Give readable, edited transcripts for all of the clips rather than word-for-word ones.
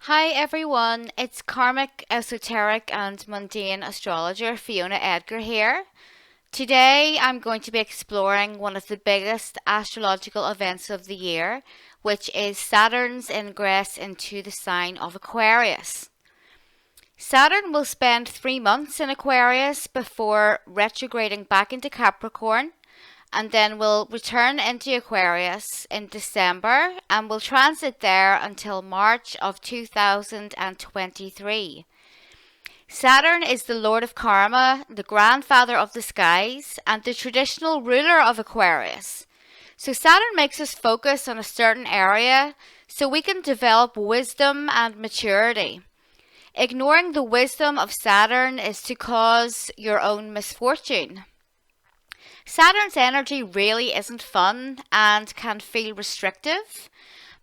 Hi everyone, it's karmic, esoteric, and mundane astrologer Fiona Edgar here. Today I'm going to be exploring one of the biggest astrological events of the year, which is Saturn's ingress into the sign of Aquarius. Saturn will spend 3 months in Aquarius before retrograding back into Capricorn, and then will return into Aquarius in December and will transit there until March of 2023. Saturn is the Lord of Karma, the grandfather of the skies, and the traditional ruler of Aquarius. So Saturn makes us focus on a certain area so we can develop wisdom and maturity. Ignoring the wisdom of Saturn is to cause your own misfortune. Saturn's energy really isn't fun and can feel restrictive,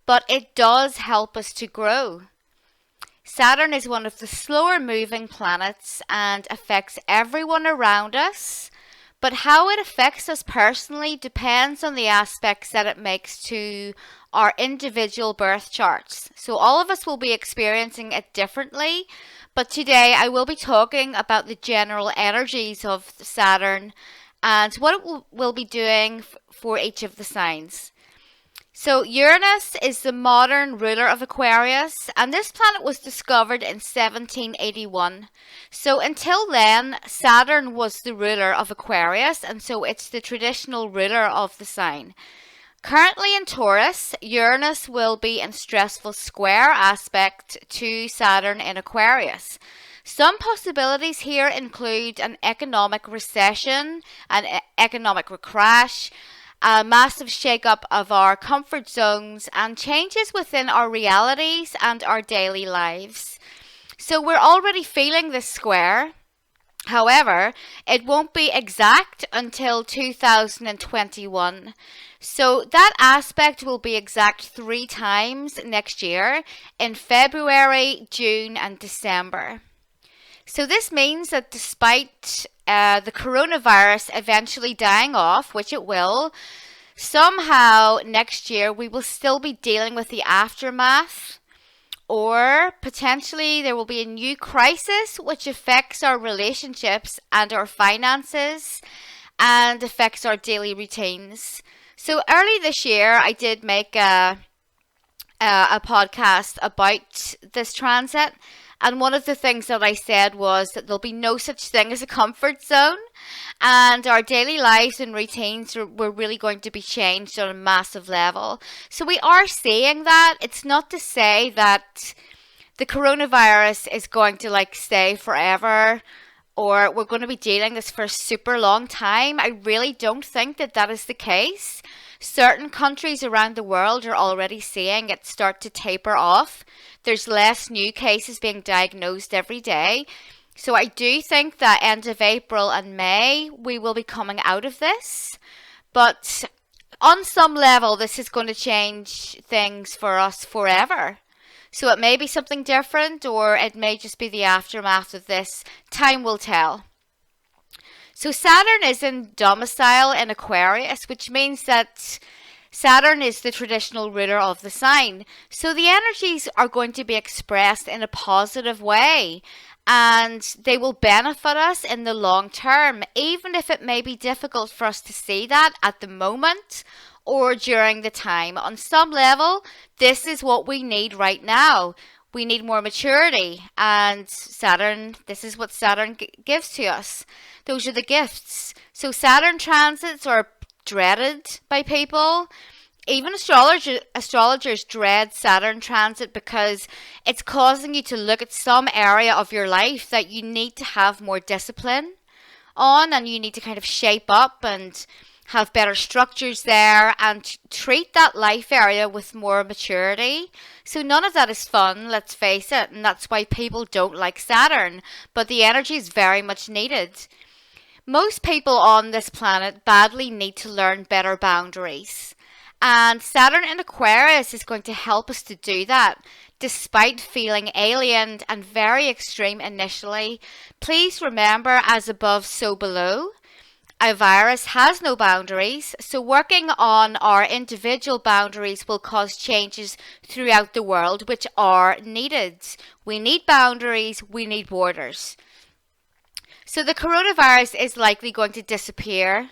but it does help us to grow. Saturn is one of the slower moving planets and affects everyone around us, but how it affects us personally depends on the aspects that it makes to our individual birth charts. So all of us will be experiencing it differently, but today I will be talking about the general energies of Saturn and what it will be doing for each of the signs. So Uranus is the modern ruler of Aquarius, and this planet was discovered in 1781. So until then, Saturn was the ruler of Aquarius, and so it's the traditional ruler of the sign. Currently in Taurus, Uranus will be in stressful square aspect to Saturn in Aquarius. Some possibilities here include an economic recession, an economic crash, a massive shake-up of our comfort zones, and changes within our realities and our daily lives. So we're already feeling this square. However, it won't be exact until 2021. So that aspect will be exact 3 times next year in February, June, and December. So this means that despite the coronavirus eventually dying off, which it will, somehow next year we will still be dealing with the aftermath, or potentially there will be a new crisis which affects our relationships and our finances and affects our daily routines. So early this year I did make a podcast about this transit. And one of the things that I said was that there'll be no such thing as a comfort zone, and our daily lives and routines were really going to be changed on a massive level. So we are seeing that. It's not to say that the coronavirus is going to stay forever, or we're going to be dealing this for a super long time. I really don't think that that is the case. Certain countries around the world are already seeing it start to taper off. There's less new cases being diagnosed every day. So I do think that end of April and May, we will be coming out of this. But on some level, this is going to change things for us forever. So it may be something different, or it may just be the aftermath of this. Time will tell. So Saturn is in domicile in Aquarius, which means that Saturn is the traditional ruler of the sign. So the energies are going to be expressed in a positive way, and they will benefit us in the long term, even if it may be difficult for us to see that at the moment or during the time. On some level, this is what we need right now. We need more maturity, and Saturn, this is what Saturn gives to us. Those are the gifts. So Saturn transits are dreaded by people. Even astrologers dread Saturn transit because it's causing you to look at some area of your life that you need to have more discipline on, and you need to kind of shape up and have better structures there and treat that life area with more maturity. So none of that is fun, let's face it, and that's why people don't like Saturn, but the energy is very much needed. Most people on this planet badly need to learn better boundaries, and Saturn in Aquarius is going to help us to do that. Despite feeling aliened and very extreme initially, please remember, as above so below. A virus has no boundaries, so working on our individual boundaries will cause changes throughout the world, which are needed. We need boundaries, we need borders. So the coronavirus is likely going to disappear.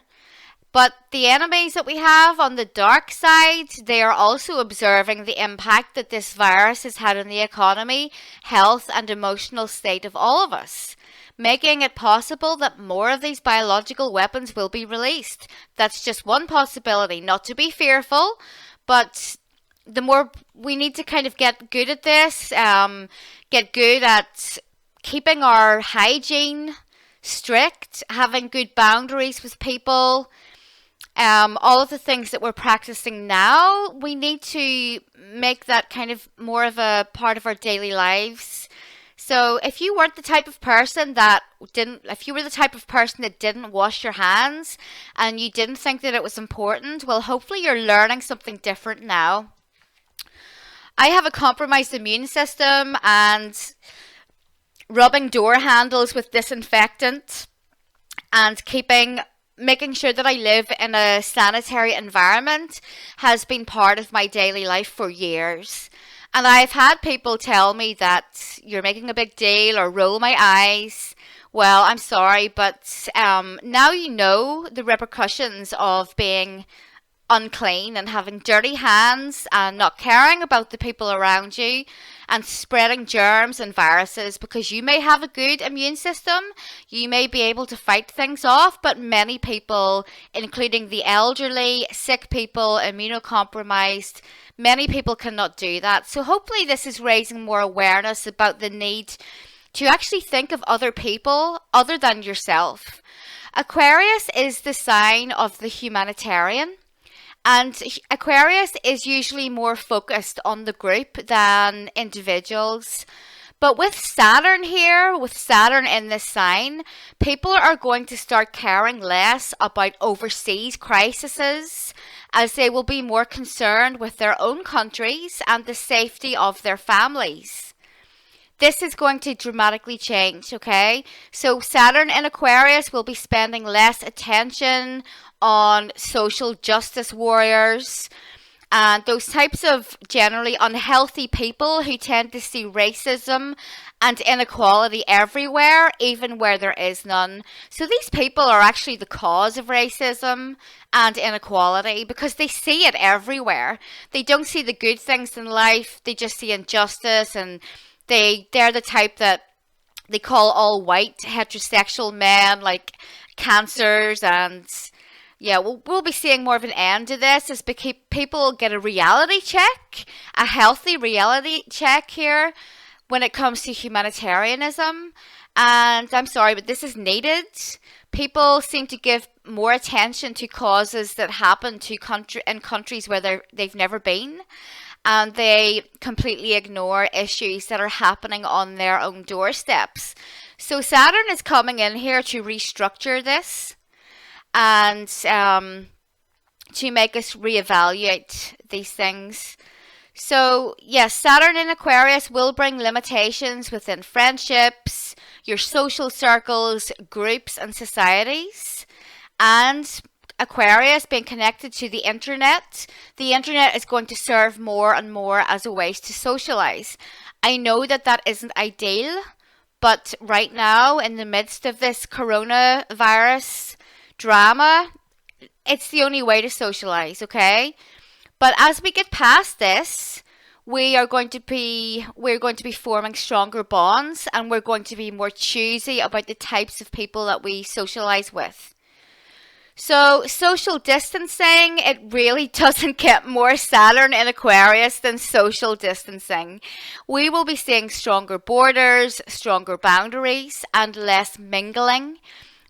But the enemies that we have on the dark side, they are also observing the impact that this virus has had on the economy, health, and emotional state of all of us, making it possible that more of these biological weapons will be released. That's just one possibility, not to be fearful, but the more we need to kind of get good at this, get good at keeping our hygiene strict, having good boundaries with people. All of the things that we're practicing now, we need to make that kind of more of a part of our daily lives. So if you weren't the type of person that if you were the type of person that didn't wash your hands and you didn't think that it was important, well, hopefully you're learning something different now. I have a compromised immune system, and rubbing door handles with disinfectant and making sure that I live in a sanitary environment has been part of my daily life for years. And I've had people tell me that you're making a big deal or roll my eyes. Well, I'm sorry, but now you know the repercussions of being unclean and having dirty hands and not caring about the people around you and spreading germs and viruses. Because you may have a good immune system, you may be able to fight things off, but many people, including the elderly, sick people, immunocompromised, many people cannot do that. So hopefully this is raising more awareness about the need to actually think of other people other than yourself. Aquarius is the sign of the humanitarian. And Aquarius is usually more focused on the group than individuals. But with Saturn here, with Saturn in this sign, people are going to start caring less about overseas crises, as they will be more concerned with their own countries and the safety of their families. This is going to dramatically change, okay? So Saturn in Aquarius will be spending less attention on social justice warriors and those types of generally unhealthy people who tend to see racism and inequality everywhere, even where there is none. So these people are actually the cause of racism and inequality because they see it everywhere. They don't see the good things in life, they just see injustice, and they're the type that they call all white heterosexual men like cancers. And yeah, we'll be seeing more of an end to this as people get a reality check, a healthy reality check here when it comes to humanitarianism. And I'm sorry, but this is needed. People seem to give more attention to causes that happen in countries where they've never been. And they completely ignore issues that are happening on their own doorsteps. So Saturn is coming in here to restructure this and to make us reevaluate these things. So yes, Saturn in Aquarius will bring limitations within friendships, your social circles, groups, and societies. And Aquarius being connected to the internet is going to serve more and more as a way to socialize. I know that isn't ideal, but right now, in the midst of this coronavirus drama, it's the only way to socialize, okay? But as we get past this, we're going to be forming stronger bonds, and we're going to be more choosy about the types of people that we socialize with. So social distancing, it really doesn't get more Saturn in Aquarius than social distancing. We will be seeing stronger borders, stronger boundaries, and less mingling.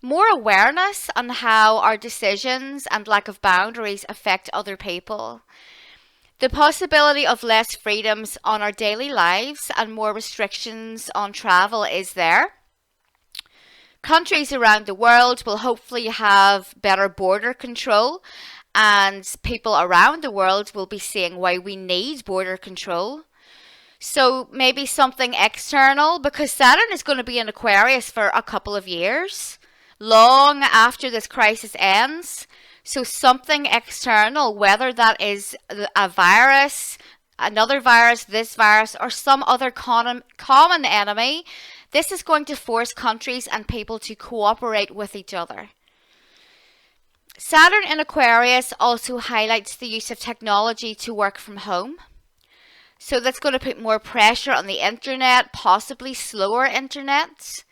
More awareness on how our decisions and lack of boundaries affect other people. The possibility of less freedoms on our daily lives and more restrictions on travel is there. Countries around the world will hopefully have better border control, and people around the world will be seeing why we need border control. So maybe something external, because Saturn is going to be in Aquarius for a couple of years, long after this crisis ends. So something external, whether that is a virus, another virus, this virus, or some other common enemy, this is going to force countries and people to cooperate with each other. Saturn in Aquarius also highlights the use of technology to work from home. So that's going to put more pressure on the internet, possibly slower internet.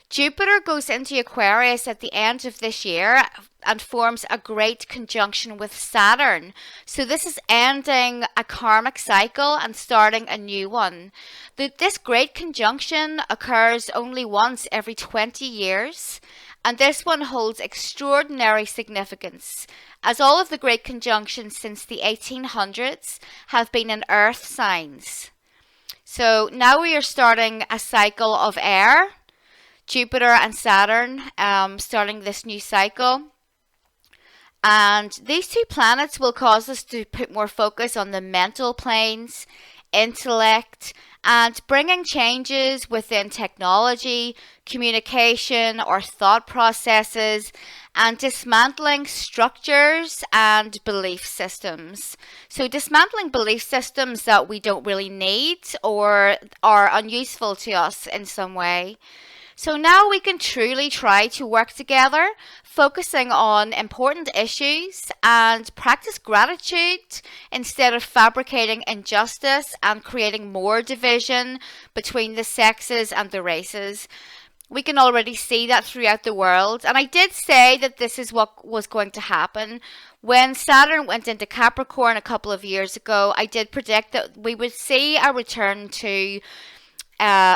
Jupiter goes into Aquarius at the end of this year and forms a great conjunction with Saturn. So this is ending a karmic cycle and starting a new one. This great conjunction occurs only once every 20 years, and this one holds extraordinary significance, as all of the great conjunctions since the 1800s have been in earth signs. So now we are starting a cycle of air. Jupiter and Saturn starting this new cycle. And these two planets will cause us to put more focus on the mental planes, intellect, and bringing changes within technology, communication, or thought processes, and dismantling structures and belief systems. So dismantling belief systems that we don't really need or are unuseful to us in some way. So now we can truly try to work together, focusing on important issues and practice gratitude instead of fabricating injustice and creating more division between the sexes and the races. We can already see that throughout the world. And I did say that this is what was going to happen. When Saturn went into Capricorn a couple of years ago, I did predict that we would see a return to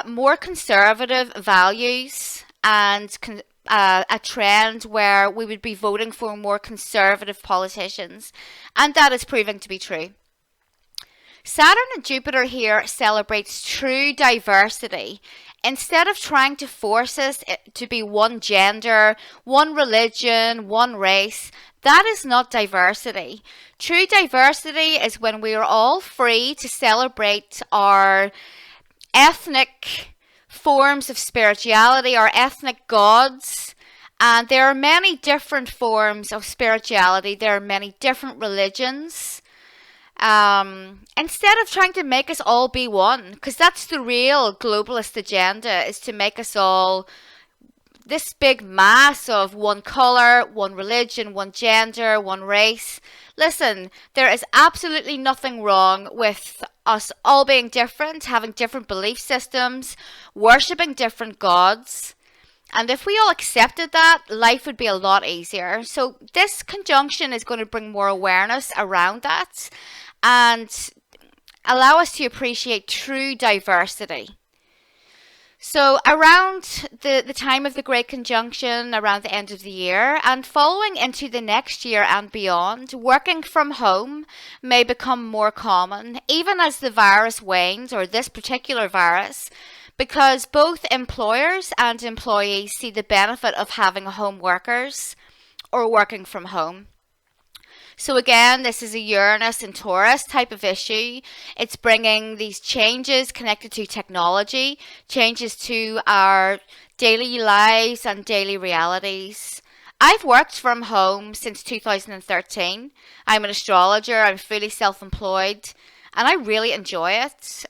more conservative values and a trend where we would be voting for more conservative politicians. And that is proving to be true. Saturn and Jupiter here celebrates true diversity. Instead of trying to force us to be one gender, one religion, one race, that is not diversity. True diversity is when we are all free to celebrate our ethnic forms of spirituality, our ethnic gods. And there are many different forms of spirituality. There are many different religions. Instead of trying to make us all be one, because that's the real globalist agenda, is to make us all this big mass of one color, one religion, one gender, one race. Listen, there is absolutely nothing wrong with us all being different, having different belief systems, worshipping different gods. And if we all accepted that, life would be a lot easier. So this conjunction is going to bring more awareness around that and allow us to appreciate true diversity. So around the time of the Great Conjunction, around the end of the year, and following into the next year and beyond, working from home may become more common, even as the virus wanes, or this particular virus, because both employers and employees see the benefit of having home workers or working from home. So again, this is a Uranus and Taurus type of issue. It's bringing these changes connected to technology, changes to our daily lives and daily realities. I've worked from home since 2013. I'm an astrologer. I'm fully self-employed. And I really enjoy it.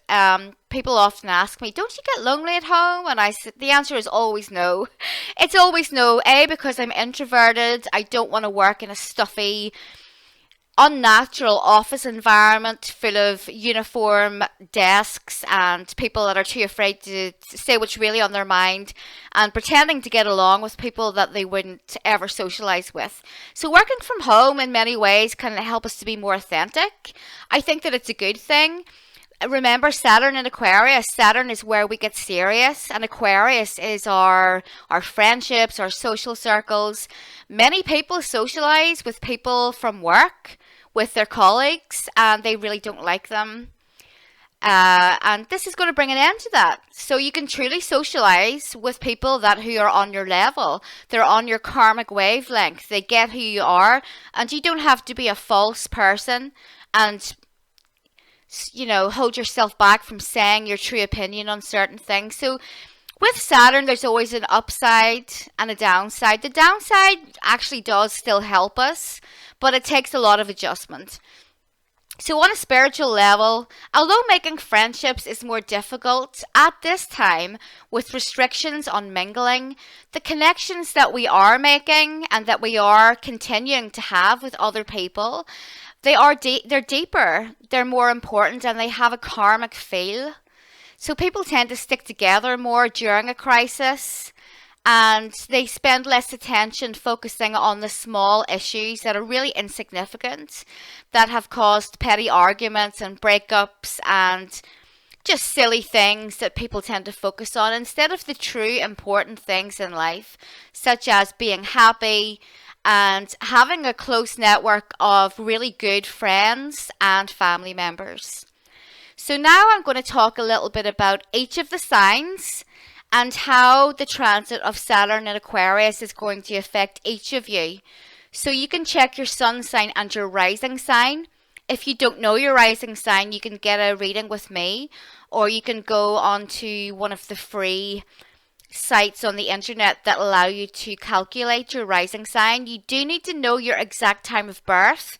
People often ask me, don't you get lonely at home? And the answer is always no. It's always no. A, because I'm introverted. I don't want to work in a stuffy, unnatural office environment full of uniform desks and people that are too afraid to say what's really on their mind and pretending to get along with people that they wouldn't ever socialize with. So working from home in many ways can help us to be more authentic. I think that it's a good thing. Remember Saturn in Aquarius. Saturn is where we get serious, and Aquarius is our friendships, our social circles. Many people socialize with people from work, with their colleagues, and they really don't like them. And this is going to bring an end to that. So you can truly socialize with people who are on your level. They're on your karmic wavelength. They get who you are, and you don't have to be a false person and hold yourself back from saying your true opinion on certain things. So With Saturn, there's always an upside and a downside. The downside actually does still help us, but it takes a lot of adjustment. So on a spiritual level, although making friendships is more difficult at this time with restrictions on mingling, the connections that we are making and that we are continuing to have with other people, they're deeper, they're more important, and they have a karmic feel. So people tend to stick together more during a crisis, and they spend less attention focusing on the small issues that are really insignificant, that have caused petty arguments and breakups and just silly things that people tend to focus on instead of the true important things in life, such as being happy and having a close network of really good friends and family members. So now I'm going to talk a little bit about each of the signs and how the transit of Saturn in Aquarius is going to affect each of you. So you can check your sun sign and your rising sign. If you don't know your rising sign, you can get a reading with me, or you can go onto one of the free sites on the internet that allow you to calculate your rising sign. You do need to know your exact time of birth.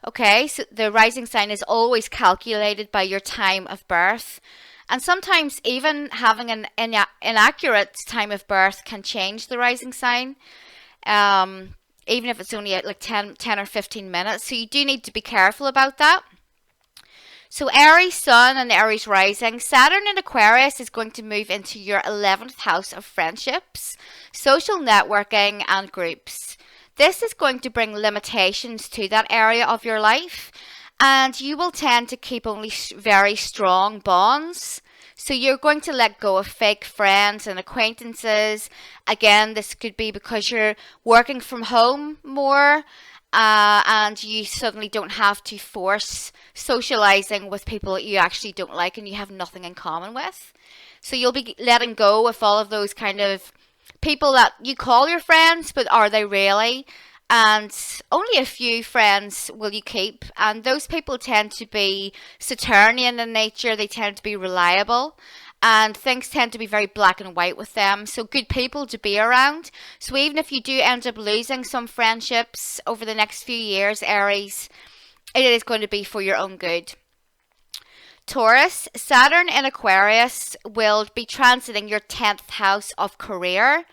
Okay, so the rising sign is always calculated by your time of birth. And sometimes even having an inaccurate time of birth can change the rising sign, even if it's only like 10 or 15 minutes. So you do need to be careful about that. So Aries sun and Aries rising, Saturn in Aquarius is going to move into your 11th house of friendships, social networking and groups. This is going to bring limitations to that area of your life, and you will tend to keep only very strong bonds. So you're going to let go of fake friends and acquaintances. Again, this could be because you're working from home more, and you suddenly don't have to force socializing with people that you actually don't like and you have nothing in common with. So you'll be letting go of all of those kind of people that you call your friends, but are they really? And only a few friends will you keep, and those people tend to be Saturnian in nature. They tend to be reliable, and things tend to be very black and white with them, so good people to be around. So even if you do end up losing some friendships over the next few years, Aries, it is going to be for your own good. Taurus, Saturn in Aquarius will be transiting your 10th house of career.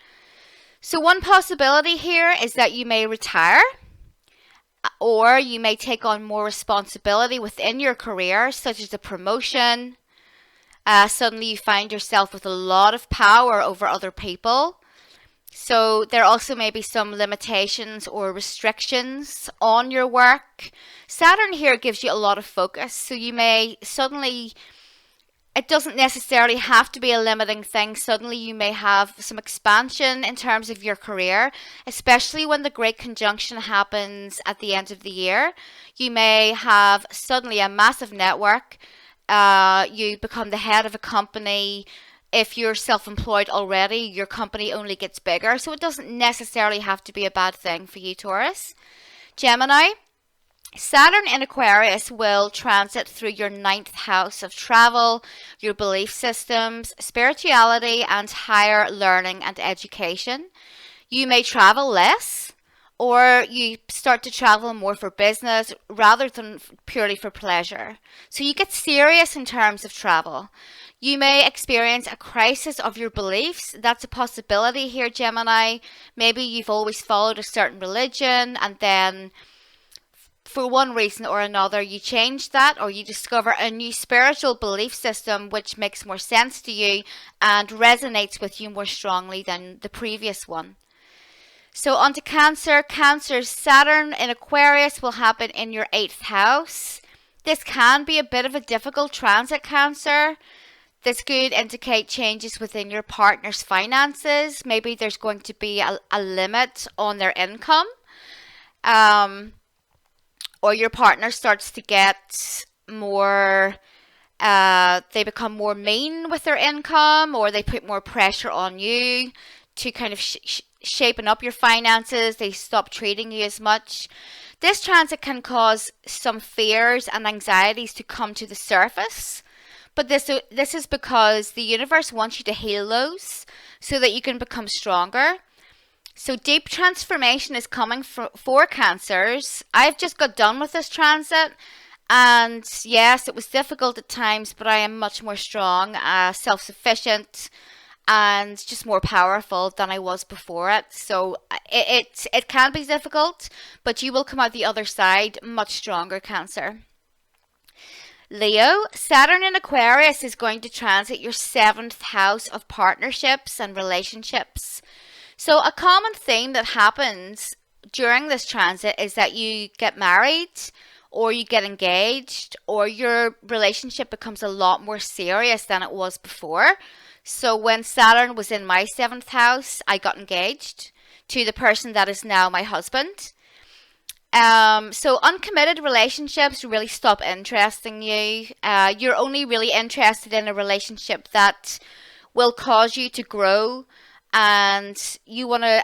So one possibility here is that you may retire, or you may take on more responsibility within your career, such as a promotion. Suddenly you find yourself with a lot of power over other people. So there also may be some limitations or restrictions on your work. Saturn here gives you a lot of focus, so you may suddenly, it doesn't necessarily have to be a limiting thing. Suddenly you may have some expansion in terms of your career, especially when the Great Conjunction happens at the end of the year. You may have suddenly a massive network. You become the head of a company. If you're self-employed already, your company only gets bigger. So it doesn't necessarily have to be a bad thing for you, Taurus. Gemini, Saturn in Aquarius will transit through your 9th house of travel, your belief systems, spirituality, and higher learning and education. You may travel less, or you start to travel more for business rather than purely for pleasure. So you get serious in terms of travel. You may experience a crisis of your beliefs. That's a possibility here, Gemini. Maybe you've always followed a certain religion, and then for one reason or another you change that, or you discover a new spiritual belief system which makes more sense to you and resonates with you more strongly than the previous one. So on to Cancer. Cancer's Saturn in Aquarius will happen in your 8th house. This can be a bit of a difficult transit, Cancer. This could indicate changes within your partner's finances. Maybe there's going to be a limit on their income. Or your partner starts to get more, they become more mean with their income, or they put more pressure on you to kind of shaping up your finances. They stop treating you as much. This transit can cause some fears and anxieties to come to the surface, But this is because the universe wants you to heal those so that you can become stronger. So deep transformation is coming for Cancers. I've just got done with this transit. And yes, it was difficult at times, but I am much more strong, self-sufficient, and just more powerful than I was before it. So it can be difficult, but you will come out the other side much stronger, Cancer. Leo, Saturn in Aquarius is going to transit your 7th house of partnerships and relationships. So a common theme that happens during this transit is that you get married or you get engaged or your relationship becomes a lot more serious than it was before. So when Saturn was in my 7th house, I got engaged to the person that is now my husband. So uncommitted relationships really stop interesting you. You're only really interested in a relationship that will cause you to grow, and you wanna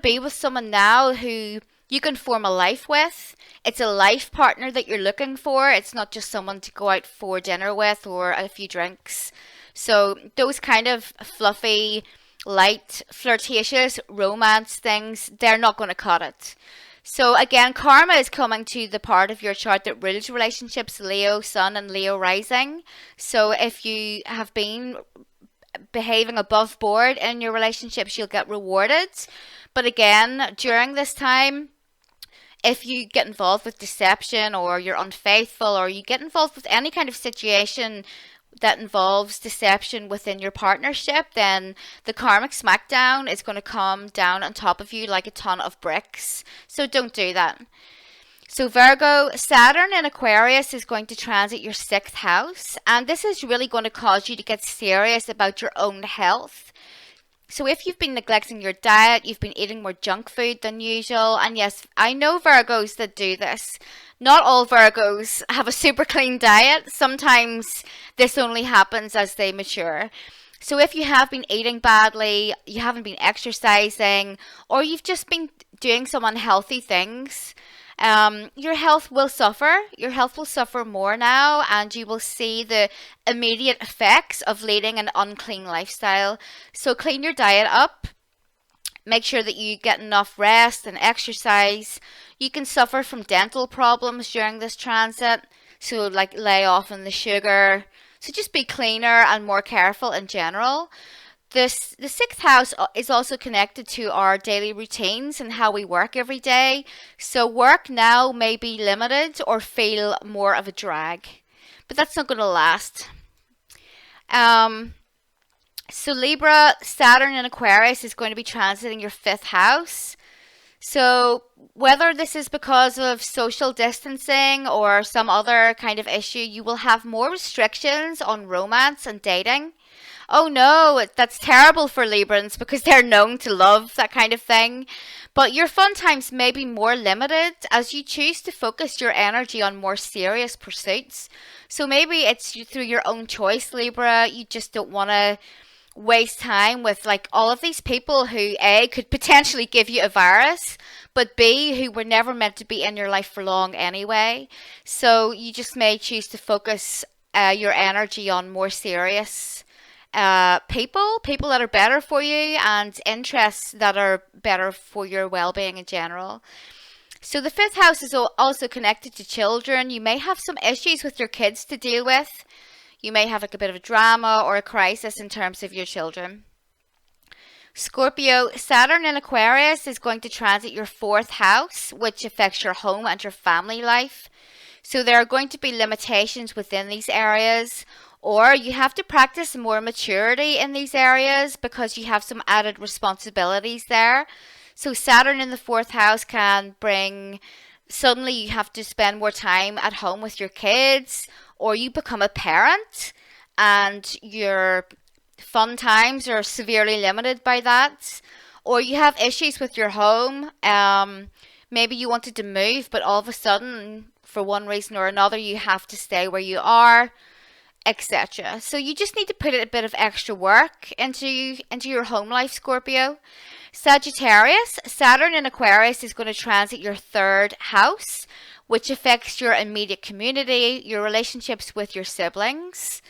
be with someone now who you can form a life with. It's a life partner that you're looking for. It's not just someone to go out for dinner with or a few drinks. So those kind of fluffy, light, flirtatious romance things, they're not going to cut it. So again, karma is coming to the part of your chart that rules relationships, Leo Sun and Leo Rising. So if you have been behaving above board in your relationships, you'll get rewarded. But again, during this time, if you get involved with deception or you're unfaithful or you get involved with any kind of situation that involves deception within your partnership, then the karmic smackdown is going to come down on top of you like a ton of bricks. So don't do that. So Virgo, Saturn in Aquarius is going to transit your 6th house, and this is really going to cause you to get serious about your own health. So if you've been neglecting your diet, you've been eating more junk food than usual, and yes, I know Virgos that do this. Not all Virgos have a super clean diet. Sometimes this only happens as they mature. So if you have been eating badly, you haven't been exercising, or you've just been doing some unhealthy things, your health will suffer. Your health will suffer more now, and you will see the immediate effects of leading an unclean lifestyle. So clean your diet up. Make sure that you get enough rest and exercise. You can suffer from dental problems during this transit, so like lay off on the sugar. So just be cleaner and more careful in general. The 6th house is also connected to our daily routines and how we work every day. So work now may be limited or feel more of a drag, but that's not going to last. So Libra, Saturn in Aquarius is going to be transiting your 5th house. So whether this is because of social distancing or some other kind of issue, you will have more restrictions on romance and dating. Oh no, that's terrible for Librans because they're known to love that kind of thing. But your fun times may be more limited as you choose to focus your energy on more serious pursuits. So maybe it's through your own choice, Libra. You just don't want to waste time with like all of these people who A, could potentially give you a virus, but B, who were never meant to be in your life for long anyway. So you just may choose to focus your energy on more serious people that are better for you and interests that are better for your well-being in general. So the 5th house is also connected to children. You may have some issues with your kids to deal with. You may have like a bit of a drama or a crisis in terms of your children. Scorpio, Saturn in Aquarius is going to transit your 4th house, which affects your home and your family life. So there are going to be limitations within these areas, or you have to practice more maturity in these areas because you have some added responsibilities there. So Saturn in the 4th house can bring, suddenly you have to spend more time at home with your kids, or you become a parent and your fun times are severely limited by that, or you have issues with your home. Maybe you wanted to move, but all of a sudden, for one reason or another, you have to stay where you are, etc. So you just need to put a bit of extra work into your home life, Scorpio. Sagittarius, Saturn in Aquarius is going to transit your 3rd house, which affects your immediate community, your relationships with your siblings,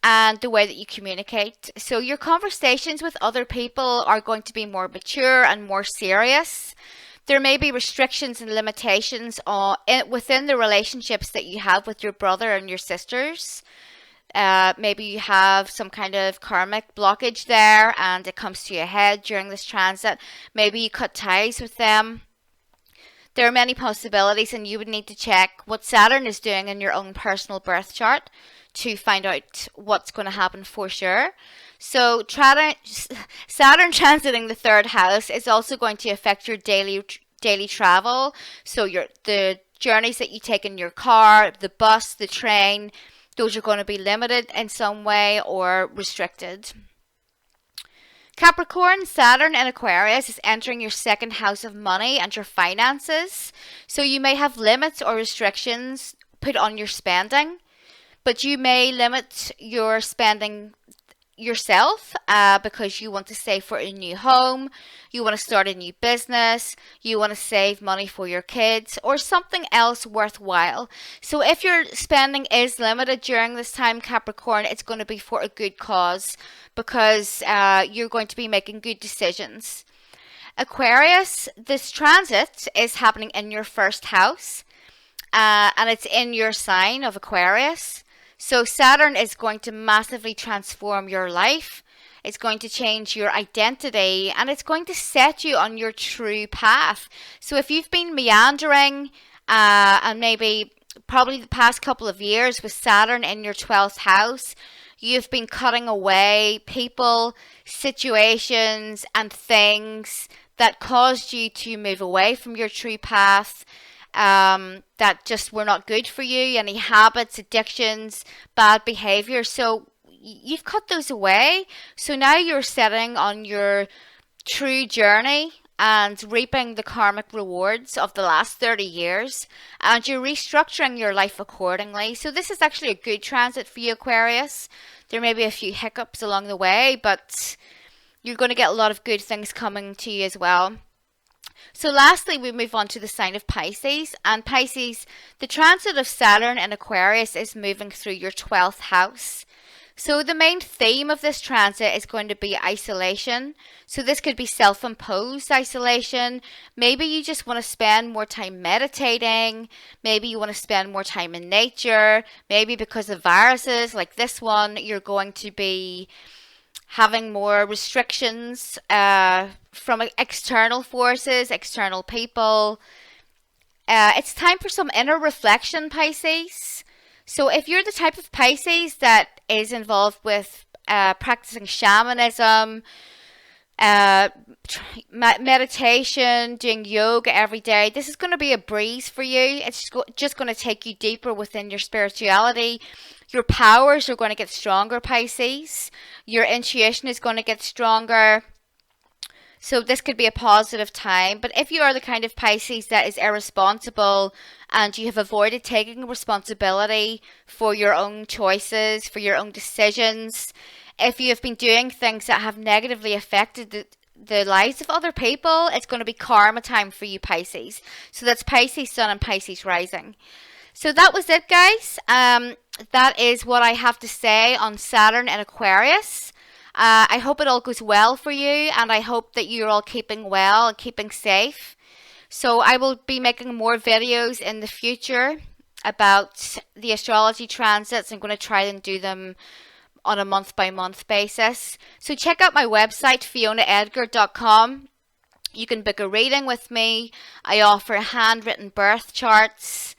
and the way that you communicate. So your conversations with other people are going to be more mature and more serious. There may be restrictions and limitations within the relationships that you have with your brother and your sisters. Maybe you have some kind of karmic blockage there and it comes to a head during this transit. Maybe you cut ties with them. There are many possibilities, and you would need to check what Saturn is doing in your own personal birth chart to find out what's going to happen for sure. So Saturn transiting the third house is also going to affect your daily travel. So the journeys that you take in your car, the bus, the train, those are going to be limited in some way or restricted. Capricorn, Saturn in Aquarius is entering your second house of money and your finances. So you may have limits or restrictions put on your spending, but you may limit your spending yourself because you want to save for a new home, you want to start a new business, you want to save money for your kids, or something else worthwhile. So if your spending is limited during this time, Capricorn, it's going to be for a good cause because you're going to be making good decisions. Aquarius, this transit is happening in your first house and it's in your sign of Aquarius. So Saturn is going to massively transform your life. It's going to change your identity and it's going to set you on your true path. So if you've been meandering and maybe probably the past couple of years with Saturn in your 12th house, you've been cutting away people, situations and things that caused you to move away from your true path. That just were not good for you, any habits, addictions, bad behavior. So you've cut those away. So now you're sitting on your true journey and reaping the karmic rewards of the last 30 years. And you're restructuring your life accordingly. So this is actually a good transit for you, Aquarius. There may be a few hiccups along the way, but you're going to get a lot of good things coming to you as well. So lastly, we move on to the sign of Pisces. And Pisces, the transit of Saturn in Aquarius is moving through your 12th house. So the main theme of this transit is going to be isolation. So this could be self-imposed isolation. Maybe you just want to spend more time meditating. Maybe you want to spend more time in nature. Maybe because of viruses like this one, you're going to be having more restrictions from external forces, external people. It's time for some inner reflection, Pisces. So if you're the type of Pisces that is involved with practicing shamanism, meditation, doing yoga every day, this is going to be a breeze for you. It's just going to take you deeper within your spirituality. Your powers are going to get stronger, Pisces. Your intuition is going to get stronger. So this could be a positive time. But if you are the kind of Pisces that is irresponsible and you have avoided taking responsibility for your own choices, for your own decisions, if you have been doing things that have negatively affected the lives of other people, it's going to be karma time for you, Pisces. So that's Pisces Sun and Pisces Rising. So that was it, guys. That is what I have to say on Saturn and Aquarius. I hope it all goes well for you, and I hope that you're all keeping well and keeping safe. So I will be making more videos in the future about the astrology transits. I'm going to try and do them on a month-by-month basis. So check out my website, FionaEdgar.com. You can book a reading with me. I offer handwritten birth charts.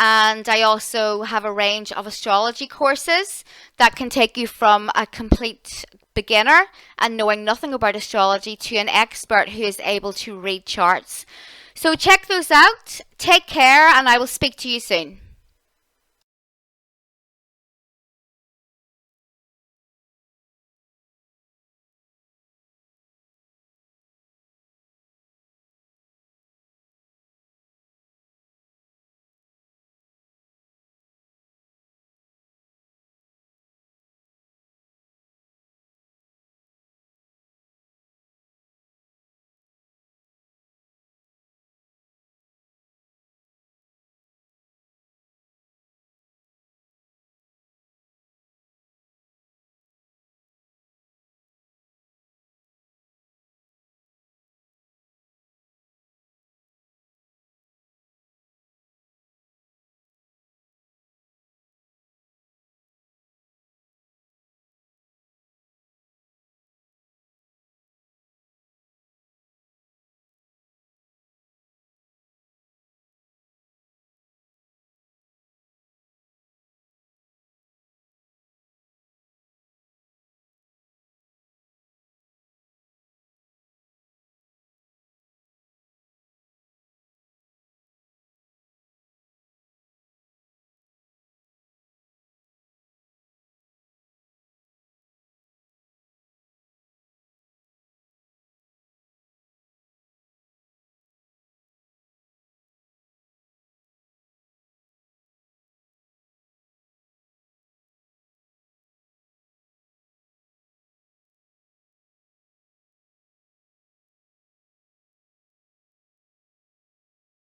And I also have a range of astrology courses that can take you from a complete beginner and knowing nothing about astrology to an expert who is able to read charts. So check those out. Take care, and I will speak to you soon.